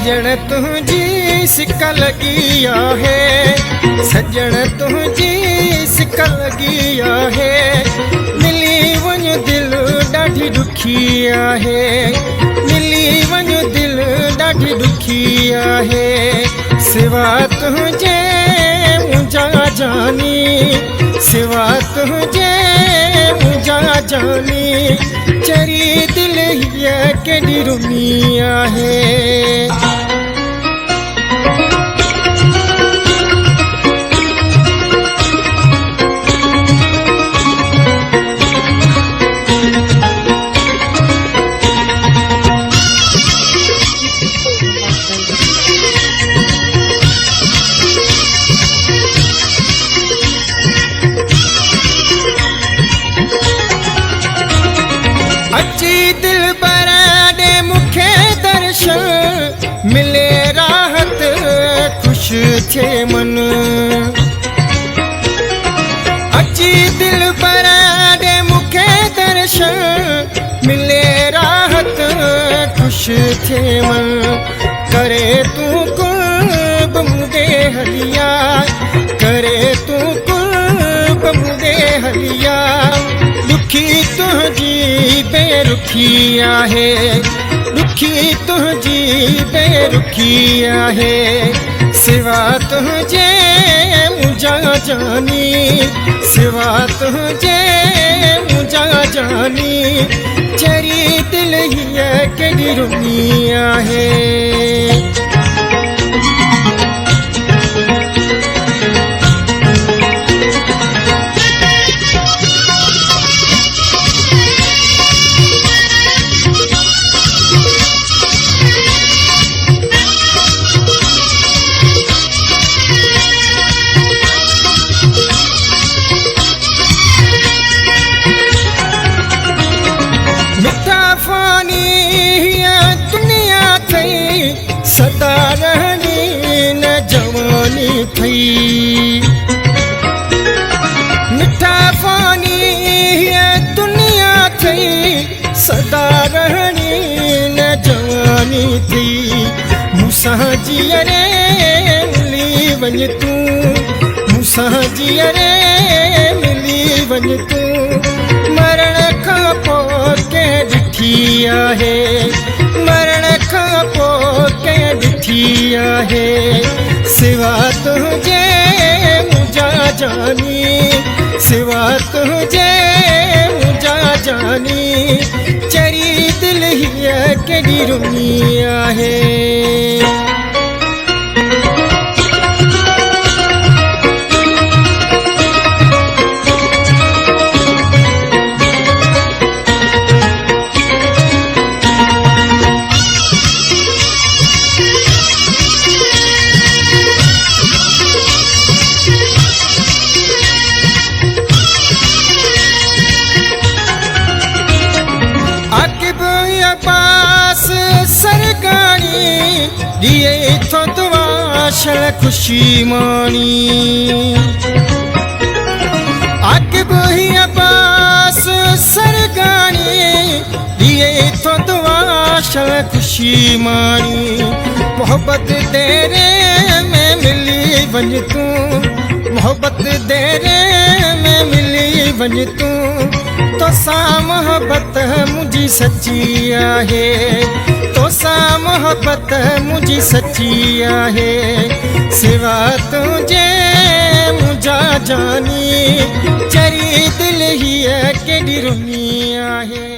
सजण तुझी सिक लगी आहे, सजण तुझी सिक लगी आहे, मिली वञ दिल ॾाढी ॾुखी आहे, मिली वञ दिल ॾाढी ॾुखी आहे, सिवा तुंहिंजे मुंहिंजा जानी, सिवा तुंहिंजे मुंहिंजा जानी, चरी दिल हीअ केॾी रुनी आहे। अची दिल बराडे मुखे दर्शन मिले राहत खुश थे मन, अची दिल बराडे मुखे दर्शन मिले राहत खुश थे मन, करे तू कुर्ब मुदे हलिया, करे तू कुर्ब मुदे हलिया, दुखी तुझी बेरुखी आहे, दुखी तुझी बेरुखी आहे, सिवा तुझे मुंहिंजा जानी, सिवा तुझे मुंहिंजा जानी, चरी दिल हीअ केॾी रुनी आहे। सदा रहनी न जवानी थई, मिठा फानी दुनिया थई, सदा रहनी न जवानी थी, मूंसां जीअरे मिली वञ तूं, मूंसां जीअरे मिली वञ तूं, मरण खां पोइ कंहिं ॾिठी आहे, मरण खां पोइ कंहिं ॾिठी आहे, सिवा तुंहिंजे मुंहिंजा जानी, सिवा तुंहिंजे मुंहिंजा जानी, चरी दिल हीअ केॾी रुनी आहे। पास सरगानी दिए थो दुआ शल खुशी मानी, अकब ही पास सरगानी दिए थो दुआ शल खुशी मानी, मोहब्बत तेरे में मिली वञ तूं, मोहब्बत तेरे में मिली वञ तूं, तोसां मोहब्बत मुंहिंजी सच्ची आहे, तोसां मोहब्बत मुंहिंजी सच्ची आहे, सिवा तुंहिंजे मुंहिंजा जानी, चरी दिल हीअ केॾी रुनी आहे।